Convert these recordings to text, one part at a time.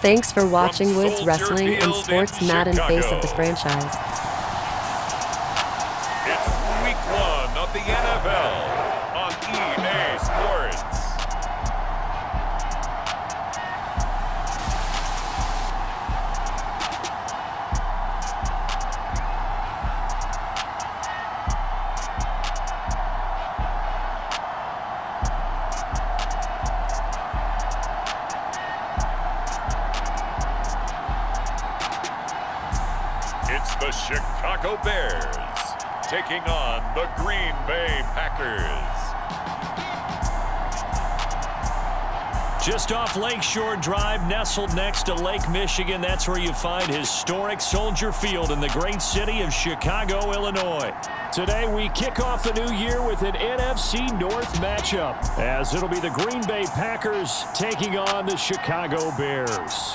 Thanks for watching From Woods Soldier Wrestling and Field Sports in Madden face of the Chicago. franchise. It's week 1 of the NFL on EA Sports. It's the Chicago Bears taking on the Green Bay Packers. Just off Lakeshore Drive, nestled next to Lake Michigan, that's where you find historic Soldier Field in the great city of Chicago, Illinois. Today, we kick off the new year with an NFC North matchup, as it'll be the Green Bay Packers taking on the Chicago Bears.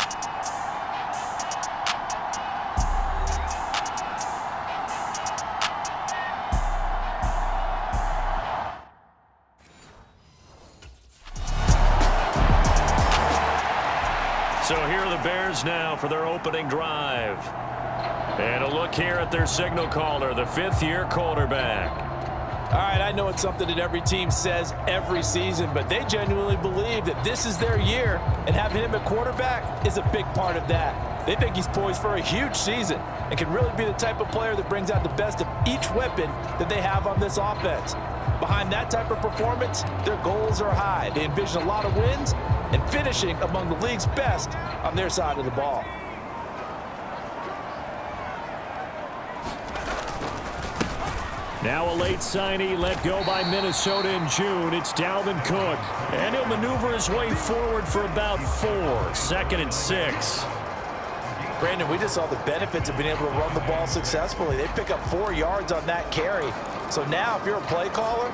So here are the Bears now for their opening drive. And a look here at their signal caller, the fifth-year quarterback. All right, I know it's something that every team says every season, but they genuinely believe that this is their year, and having him at quarterback is a big part of that. They think he's poised for a huge season and can really be the type of player that brings out the best of each weapon that they have on this offense. Behind that type of performance, their goals are high. They envision a lot of wins and finishing among the league's best on their side of the ball. Now a late signee let go by Minnesota in June. It's Dalvin Cook. And he'll maneuver his way forward for about 4. 2nd and 6. Brandon, we just saw the benefits of being able to run the ball successfully. They pick up 4 yards on that carry. So now if you're a play caller,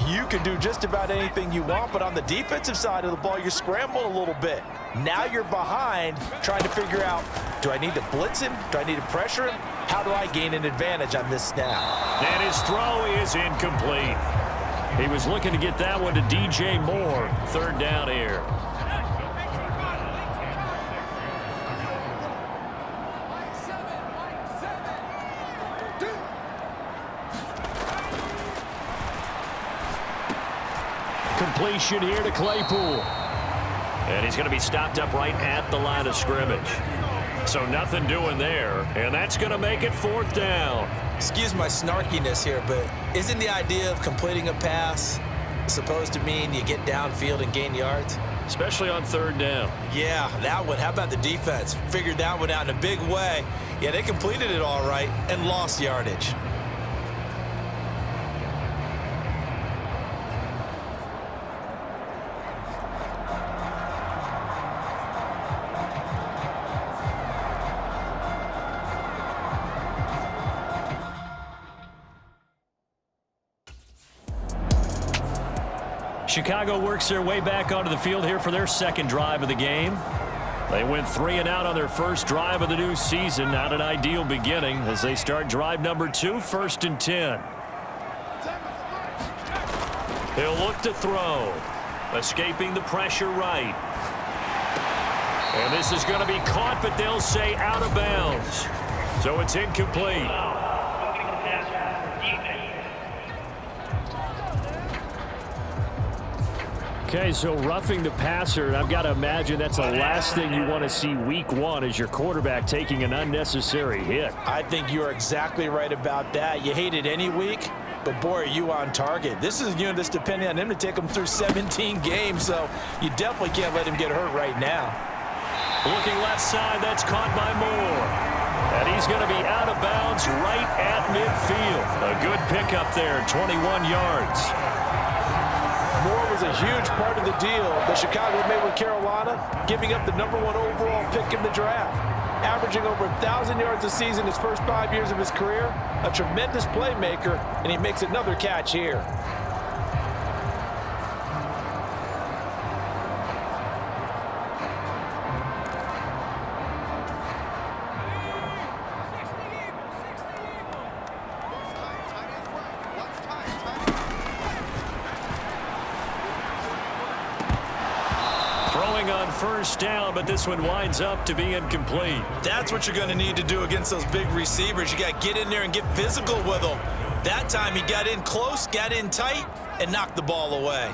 you can do just about anything you want, but on the defensive side of the ball, you're scrambling a little bit. Now you're behind trying to figure out, do I need to blitz him? Do I need to pressure him? How do I gain an advantage on this snap? And his throw is incomplete. He was looking to get that one to DJ Moore. 3rd down here. Completion here to Claypool. And he's going to be stopped up right at the line of scrimmage. So nothing doing there, and that's going to make it 4th down. Excuse my snarkiness here, but isn't the idea of completing a pass supposed to mean you get downfield and gain yards? Especially on 3rd down. Yeah, that one. How about the defense? Figured that one out in a big way. Yeah, they completed it all right and lost yardage. Chicago works their way back onto the field here for their 2nd drive of the game. They went 3 and out on their first drive of the new season. Not an ideal beginning as they start drive number 2, 1st and 10. He'll look to throw. Escaping the pressure right. And this is going to be caught, but they'll say out of bounds. So it's incomplete. Okay, so roughing the passer, and I've got to imagine that's the last thing you want to see week 1 as your quarterback taking an unnecessary hit. I think you're exactly right about that. You hate it any week, but boy, are you on target. This is that's depending on him to take him through 17 games, so you definitely can't let him get hurt right now. Looking left side, that's caught by Moore. And he's going to be out of bounds right at midfield. A good pickup there, 21 yards. Moore was a huge part of the deal that Chicago made with Carolina, giving up the #1 overall pick in the draft. Averaging over 1,000 yards a season his first 5 years of his career, a tremendous playmaker, and he makes another catch here. first down, but this one winds up to be incomplete. That's what you're going to need to do against those big receivers. You got to get in there and get physical with them. That time he got in close, got in tight, and knocked the ball away.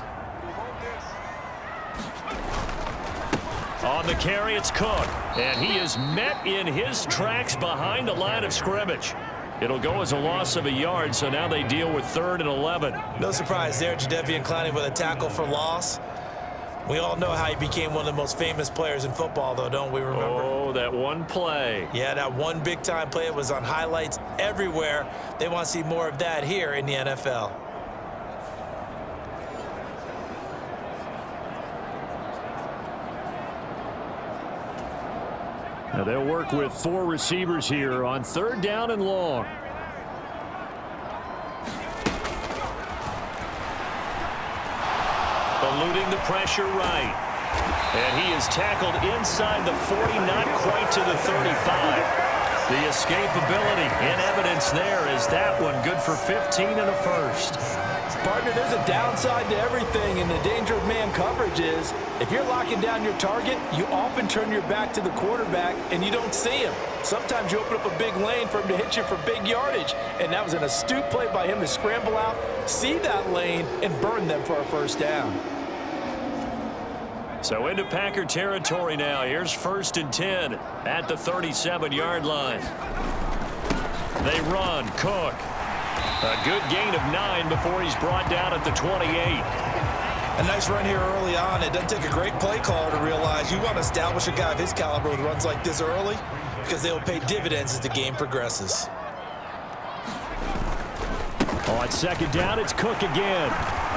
On the carry, it's Cook, and he is met in his tracks behind the line of scrimmage. It'll go as a loss of a yard, so now they deal with 3rd and 11. No surprise there, Jadeveon Clowney with a tackle for loss. We all know how he became one of the most famous players in football, though, don't we remember? Oh, that one play. Yeah, that one big-time play. It was on highlights everywhere. They want to see more of that here in the NFL. Now they'll work with 4 receivers here on 3rd down and long. Eluding the pressure right. And he is tackled inside the 40, not quite to the 35. The escapability in evidence there is that one good for 15 and a first. Partner, there's a downside to everything, and the danger of man coverage is if you're locking down your target, you often turn your back to the quarterback and you don't see him. Sometimes you open up a big lane for him to hit you for big yardage, and that was an astute play by him to scramble out, see that lane, and burn them for a first down. So into Packer territory now. Here's 1st and 10 at the 37-yard line. They run. Cook. A good gain of 9 before he's brought down at the 28. A nice run here early on. It doesn't take a great play caller to realize you want to establish a guy of his caliber with runs like this early because they will pay dividends as the game progresses. On 2nd down, it's Cook again.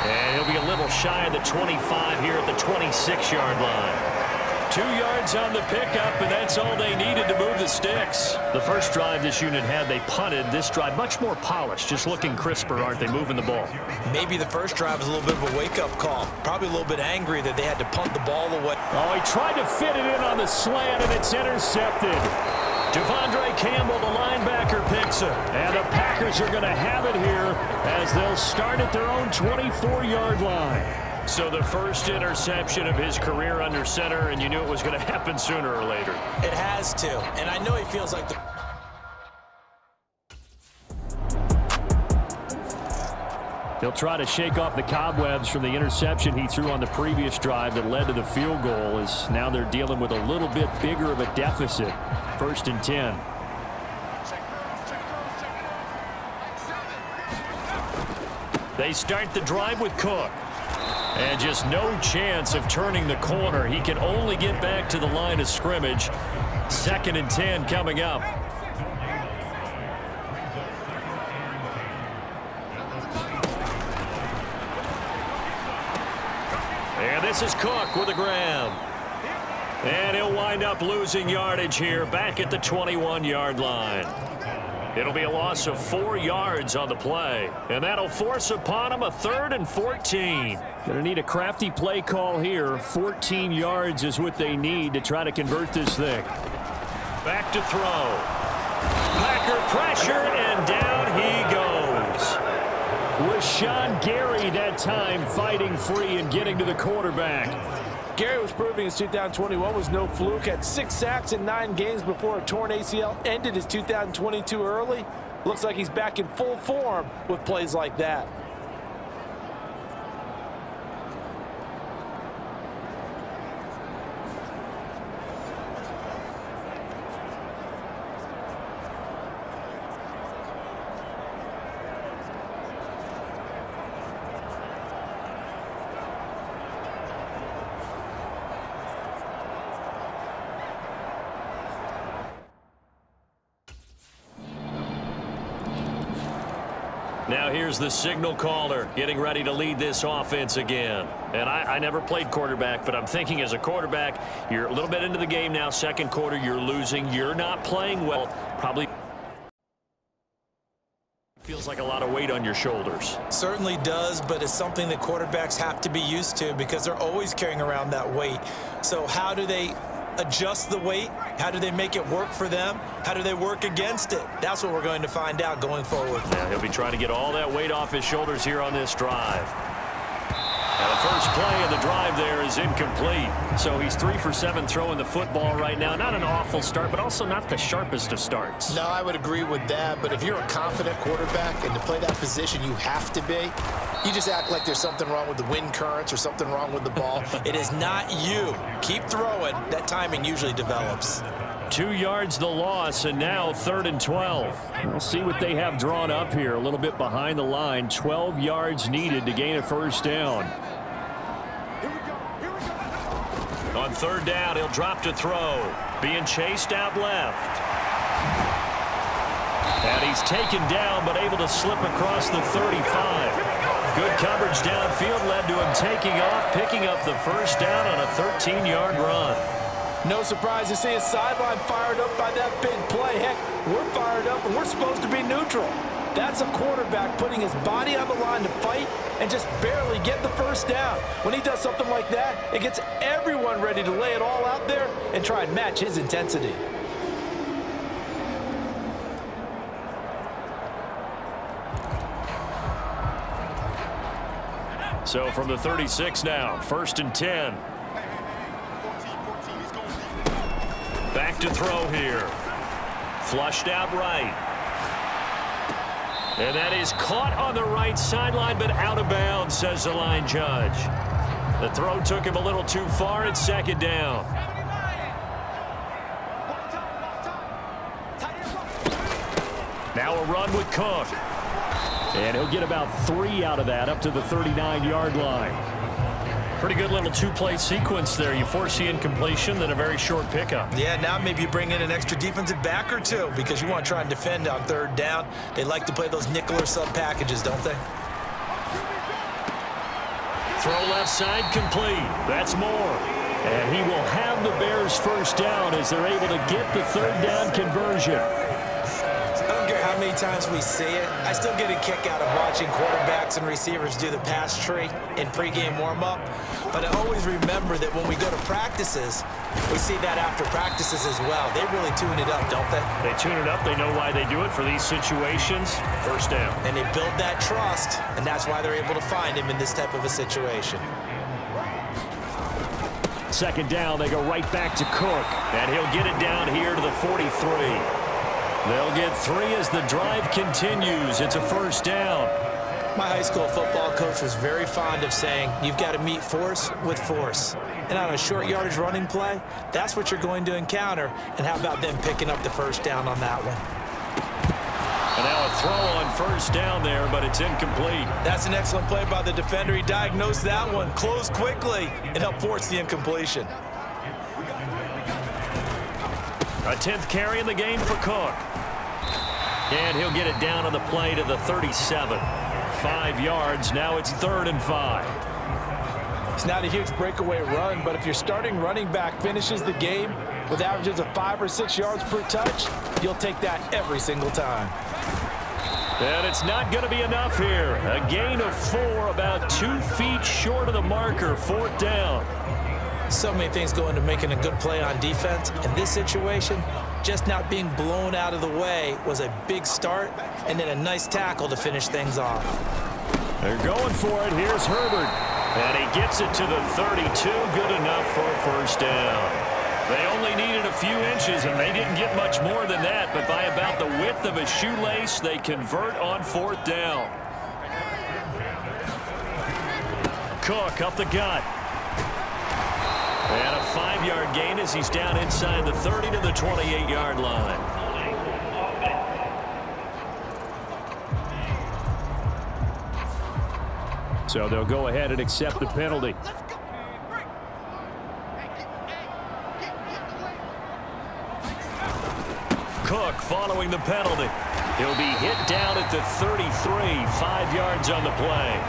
And he'll be a little shy of the 25 here at the 26-yard line. 2 yards on the pickup, and that's all they needed to move the sticks. The first drive this unit had, they punted. This drive, much more polished, just looking crisper, aren't they, moving the ball? Maybe the first drive was a little bit of a wake-up call. Probably a little bit angry that they had to punt the ball away. Oh, he tried to fit it in on the slant, and it's intercepted. Devondre Campbell, the linebacker, picks it. And the Packers are going to have it here as they'll start at their own 24-yard line. So the first interception of his career under center, and you knew it was going to happen sooner or later. It has to, and I know he feels like the... He'll try to shake off the cobwebs from the interception he threw on the previous drive that led to the field goal, as now they're dealing with a little bit bigger of a deficit. 1st and 10. They start the drive with Cook. And just no chance of turning the corner. He can only get back to the line of scrimmage. 2nd and 10 coming up. And this is Cook with a grab. And he'll wind up losing yardage here back at the 21-yard line. It'll be a loss of 4 yards on the play. And that'll force upon him a 3rd and 14. Going to need a crafty play call here. 14 yards is what they need to try to convert this thing. Back to throw. Packer pressure, and down he goes. Rashawn Gary that time fighting free and getting to the quarterback. Gary was proving his 2021 was no fluke. Had 6 sacks in 9 games before a torn ACL ended his 2022 early. Looks like he's back in full form with plays like that. Now here's the signal caller getting ready to lead this offense again. And I never played quarterback, but I'm thinking as a quarterback, you're a little bit into the game now. 2nd quarter, you're losing. You're not playing well. Probably feels like a lot of weight on your shoulders. Certainly does, but it's something that quarterbacks have to be used to because they're always carrying around that weight. So how do they adjust the weight? How do they make it work for them? How do they work against it? That's what we're going to find out going forward. Yeah, he'll be trying to get all that weight off his shoulders here on this drive. The first play of the drive there is incomplete. So he's 3 for 7 throwing the football right now. Not an awful start, but also not the sharpest of starts. No, I would agree with that. But if you're a confident quarterback and to play that position, you have to be. You just act like there's something wrong with the wind currents or something wrong with the ball. It is not you. Keep throwing. That timing usually develops. 2 yards the loss, and now 3rd and 12. We'll see what they have drawn up here. A little bit behind the line. 12 yards needed to gain a first down. On 3rd down, he'll drop to throw. Being chased out left. And he's taken down, but able to slip across the 35. Good coverage downfield led to him taking off, picking up the first down on a 13-yard run. No surprise to see his sideline fired up by that big play. Heck, we're fired up, and we're supposed to be neutral. That's a quarterback putting his body on the line to fight and just barely get the first down. When he does something like that, it gets everyone ready to lay it all out there and try and match his intensity. So from the 36 now, 1st and 10. Back to throw here. Flushed out right. And that is caught on the right sideline, but out of bounds, says the line judge. The throw took him a little too far. It's 2nd down. Now a run with Cook. And he'll get about 3 out of that up to the 39-yard line. Pretty good little 2-play sequence there. You force the incompletion, then a very short pickup. Yeah, now maybe you bring in an extra defensive back or two because you want to try and defend on 3rd down. They like to play those nickel or sub packages, don't they? Throw left side complete. That's Moore. And he will have the Bears first down as they're able to get the 3rd down conversion. I don't care how many times we see it. I still get a kick out of watching quarterbacks and receivers do the pass tree in pregame warm-up. But I always remember that when we go to practices, we see that after practices as well. They really tune it up, don't they? They tune it up. They know why they do it for these situations. First down. And they build that trust, and that's why they're able to find him in this type of a situation. 2nd down, they go right back to Cook. And he'll get it down here to the 43. They'll get 3 as the drive continues. It's a first down. My high school football coach was very fond of saying, you've got to meet force with force. And on a short yardage running play, that's what you're going to encounter. And how about them picking up the first down on that one? And now a throw on 1st down there, but it's incomplete. That's an excellent play by the defender. He diagnosed that one, closed quickly, and helped force the incompletion. A 10th carry in the game for Cook. And he'll get it down on the play to the 37. 5 yards. Now it's 3rd and 5. It's not a huge breakaway run, but if your starting running back finishes the game with averages of 5 or 6 yards per touch, you'll take that every single time. And it's not going to be enough here. A gain of 4, about 2 feet short of the marker. 4th down. So many things go into making a good play on defense. In this situation, just not being blown out of the way was a big start, and then a nice tackle to finish things off. They're going for it. Here's Herbert. And he gets it to the 32. Good enough for a first down. They only needed a few inches, and they didn't get much more than that. But by about the width of a shoelace, they convert on 4th down. Cook up the gut. And a 5-yard gain as he's down inside the 30 to the 28-yard line. So they'll go ahead and accept the penalty. Cook following the penalty. He'll be hit down at the 33, 5 yards on the play.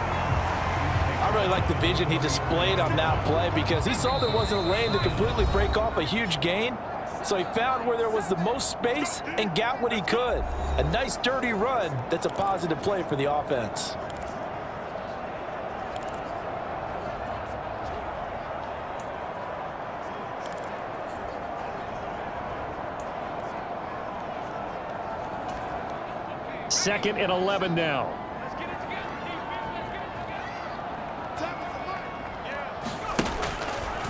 I really like the vision he displayed on that play because he saw there wasn't a lane to completely break off a huge gain. So he found where there was the most space and got what he could. A nice dirty run that's a positive play for the offense. Second and 11 now.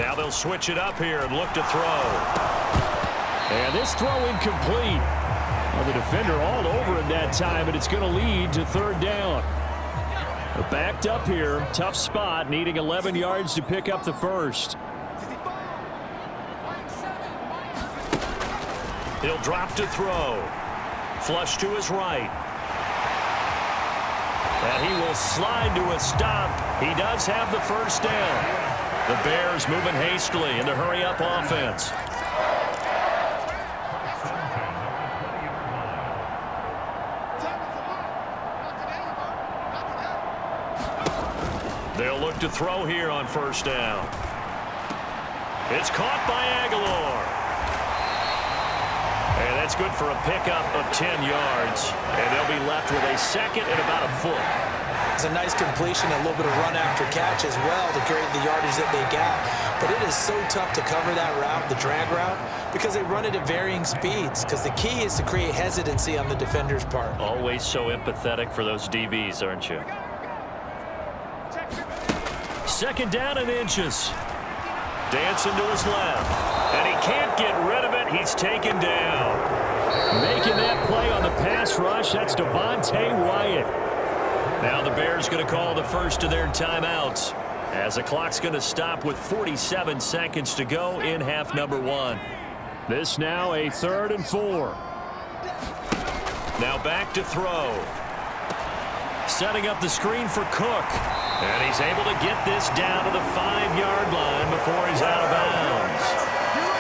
Now they'll switch it up here and look to throw. And this throw incomplete. Well, the defender all over him that time, and it's going to lead to third down. They're backed up here. Tough spot, needing 11 yards to pick up the first. He'll drop to throw. Flush to his right. And he will slide to a stop. He does have the first down. The Bears moving hastily in the hurry-up offense. They'll look to throw here on first down. It's caught by Aguilar. And that's good for a pickup of 10 yards. And they'll be left with a second and about a foot. It's a nice completion, a little bit of run after catch as well to create the yardage that they got. But it is so tough to cover that route, the drag route, because they run it at varying speeds. Because the key is to create hesitancy on the defender's part. Always so empathetic for those DBs, aren't you? Second down and inches. Dancing to his left. And he can't get rid of it. He's taken down. Making that play on the pass rush, that's Devontae Wyatt. Now the Bears going to call the first of their timeouts as the clock's going to stop with 47 seconds to go in half number one. This now a 3rd and 4. Now back to throw. Setting up the screen for Cook. And he's able to get this down to the 5-yard line before he's out of bounds.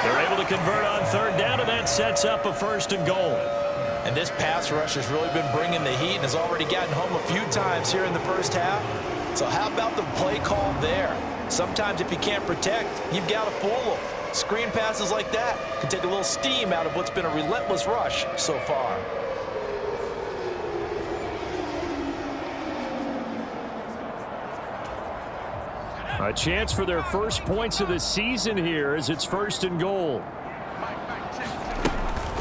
They're able to convert on third down, and that sets up a 1st and goal. And this pass rush has really been bringing the heat and has already gotten home a few times here in the first half. So how about the play call there? Sometimes if you can't protect, you've got to fool them. Screen passes like that can take a little steam out of what's been a relentless rush so far. A chance for their first points of the season here as it's 1st and goal.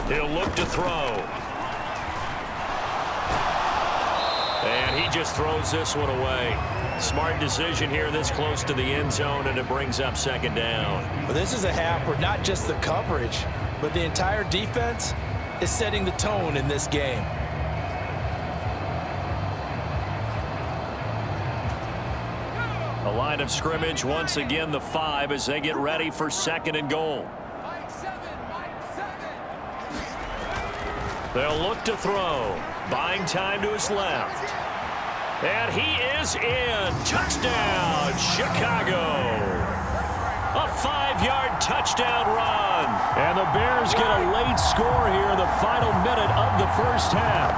He'll look to throw. And he just throws this one away. Smart decision here this close to the end zone, and it brings up 2nd down. Well, this is a half where not just the coverage, but the entire defense is setting the tone in this game. A line of scrimmage, once again the 5 as they get ready for 2nd and goal. They'll look to throw. Buying time to his left. And he is in. Touchdown, Chicago. A 5-yard touchdown run. And the Bears get a late score here in the final minute of the first half.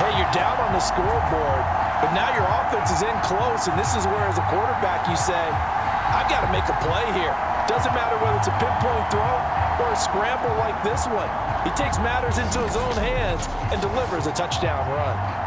Hey, you're down on the scoreboard, but now your offense is in close, and this is where, as a quarterback, you say, I've got to make a play here. Doesn't matter whether it's a pinpoint throw or a scramble like this one. He takes matters into his own hands and delivers a touchdown run.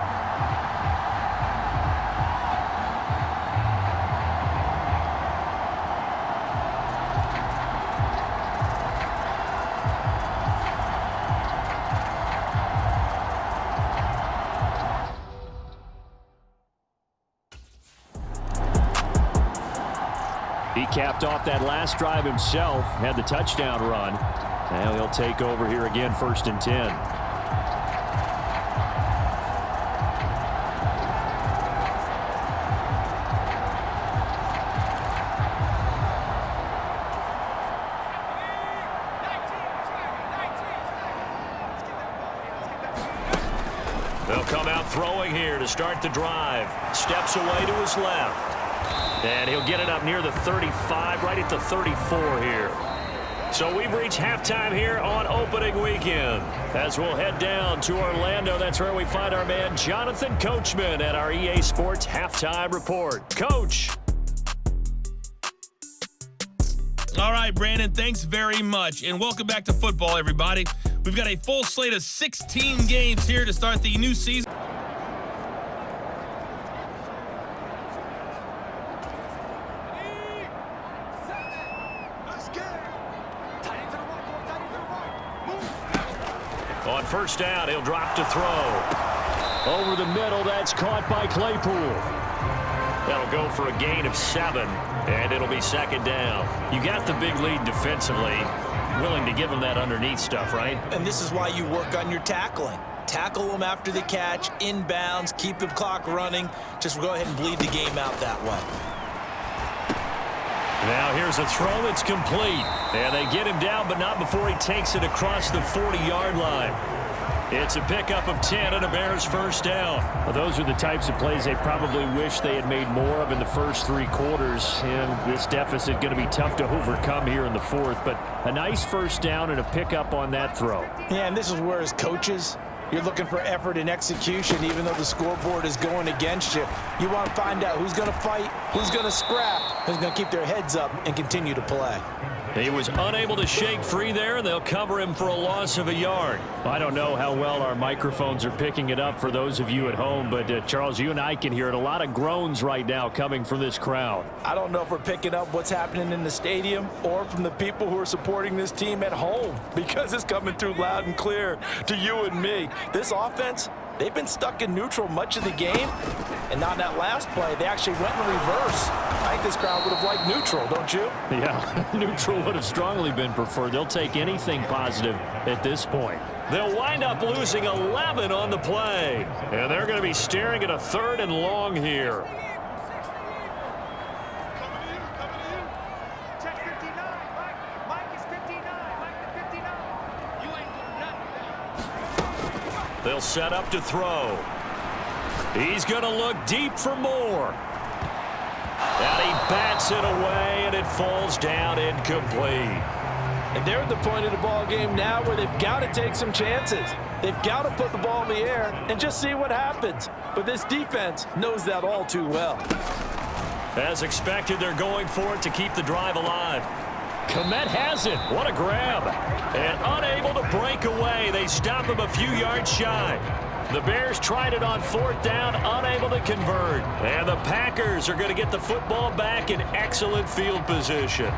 He capped off that last drive himself, had the touchdown run. Now he'll take over here again, 1st and 10. They'll come out throwing here to start the drive. Steps away to his left. And he'll get it up near the 35, right at the 34 here. So we've reached halftime here on opening weekend. As we'll head down to Orlando, that's where we find our man Jonathan Coachman at our EA Sports Halftime Report. Coach. All right, Brandon, thanks very much. And welcome back to football, everybody. We've got a full slate of 16 games here to start the new season. On first down, he'll drop to throw. Over the middle, that's caught by Claypool. That'll go for a gain of 7, and it'll be second down. You got the big lead defensively. Willing to give them that underneath stuff, right? And this is why you work on your tackling. Tackle them after the catch, inbounds, keep the clock running. Just go ahead and bleed the game out that way. Now here's a throw. It's complete. And they get him down, but not before he takes it across the 40-yard line. It's a pickup of 10 and a Bears first down. Well, those are the types of plays they probably wish they had made more of in the first 3 quarters. And this deficit going to be tough to overcome here in the fourth. But a nice first down and a pickup on that throw. Yeah, and this is where as coaches, you're looking for effort and execution even though the scoreboard is going against you. You want to find out who's going to fight, who's going to scrap, who's going to keep their heads up and continue to play. He was unable to shake free there, and they'll cover him for a loss of a yard. I don't know how well our microphones are picking it up for those of you at home, but Charles, you and I can hear it. A lot of groans right now coming from this crowd. I don't know if we're picking up what's happening in the stadium or from the people who are supporting this team at home, because it's coming through loud and clear to you and me. This offense, they've been stuck in neutral much of the game, and on that last play, they actually went in reverse. I think this crowd would have liked neutral, don't you? Yeah, neutral would have strongly been preferred. They'll take anything positive at this point. They'll wind up losing 11 on the play, and they're going to be staring at a 3rd and long here. They'll set up to throw. He's going to look deep for more. And he bats it away, and it falls down incomplete. And they're at the point of the ball game now where they've got to take some chances. They've got to put the ball in the air and just see what happens. But this defense knows that all too well. As expected, they're going for it to keep the drive alive. Komet has it. What a grab. And unable to break away. They stop him a few yards shy. The Bears tried it on 4th down, unable to convert. And the Packers are going to get the football back in excellent field position.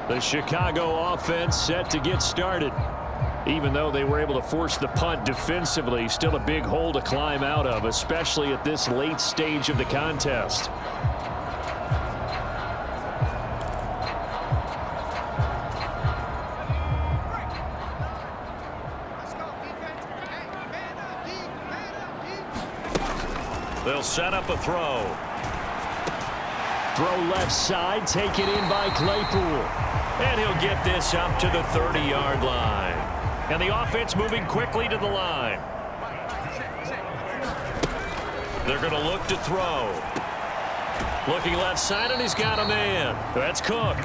The Chicago offense set to get started. Even though they were able to force the punt defensively, still a big hole to climb out of, especially at this late stage of the contest. They'll set up a throw. Throw left side, taken in by Claypool. And he'll get this up to the 30-yard line. And the offense moving quickly to the line. They're going to look to throw. Looking left side, and he's got a man. That's Cook.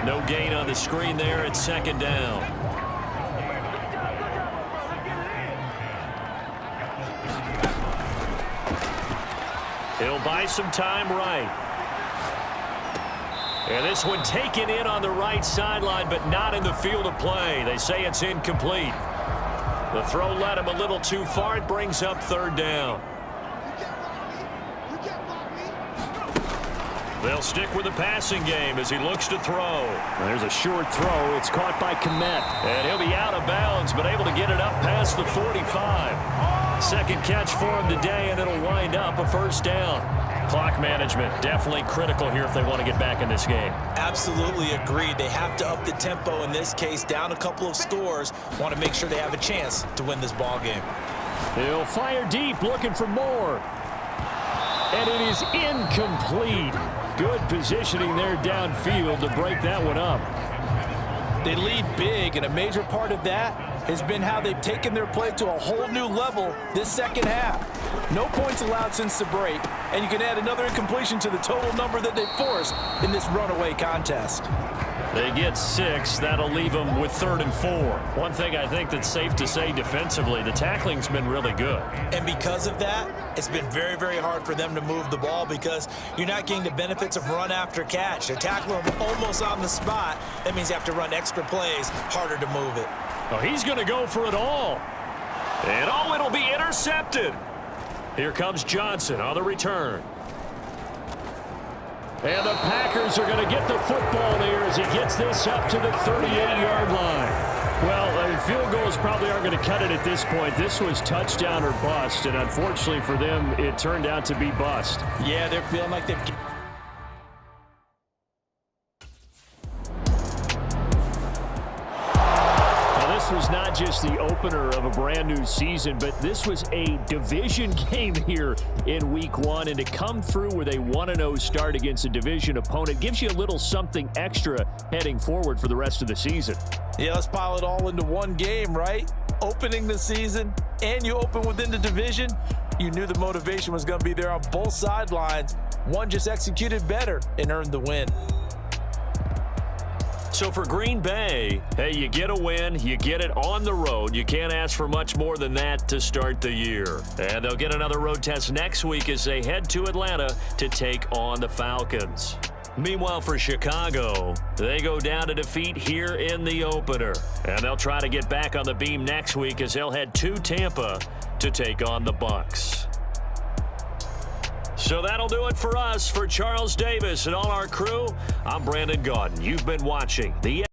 No gain on the screen there. It's 2nd down. He'll buy some time right. And this one taken in on the right sideline, but not in the field of play. They say it's incomplete. The throw led him a little too far. It brings up 3rd down. They'll stick with the passing game as he looks to throw. There's a short throw. It's caught by Komet. And he'll be out of bounds, but able to get it up past the 45. Second catch for him today, and it'll wind up a 1st down. Clock management definitely critical here if they want to get back in this game. Absolutely agreed. They have to up the tempo in this case, down a couple of scores. Want to make sure they have a chance to win this ball game. He'll fire deep, looking for more. And it is incomplete. Good positioning there downfield to break that one up. They lead big, and a major part of that has been how they've taken their play to a whole new level this second half. No points allowed since the break, and you can add another incompletion to the total number that they forced in this runaway contest. They get 6. That'll leave them with 3rd and 4. One thing I think that's safe to say defensively, the tackling's been really good. And because of that, it's been very, very hard for them to move the ball because you're not getting the benefits of run after catch. They're tackling them almost on the spot. That means you have to run extra plays, harder to move it. Oh, he's going to go for it all. And oh, it'll be intercepted. Here comes Johnson on the return. And the Packers are going to get the football there as he gets this up to the 38-yard line. Well, field goals probably aren't going to cut it at this point. This was touchdown or bust, and unfortunately for them, it turned out to be bust. Yeah, they're feeling like they've... This was not just the opener of a brand new season, but this was a division game here in week 1, and to come through with a 1-0 start against a division opponent gives you a little something extra heading forward for the rest of the season. Yeah, let's pile it all into one game, right? Opening the season, and you open within the division. You knew the motivation was going to be there on both sidelines. One just executed better and earned the win. So for Green Bay, hey, you get a win, you get it on the road. You can't ask for much more than that to start the year. And they'll get another road test next week as they head to Atlanta to take on the Falcons. Meanwhile, for Chicago, they go down to defeat here in the opener. And they'll try to get back on the beam next week as they'll head to Tampa to take on the Bucs. So that'll do it for us. For Charles Davis and all our crew, I'm Brandon Gaudin. You've been watching the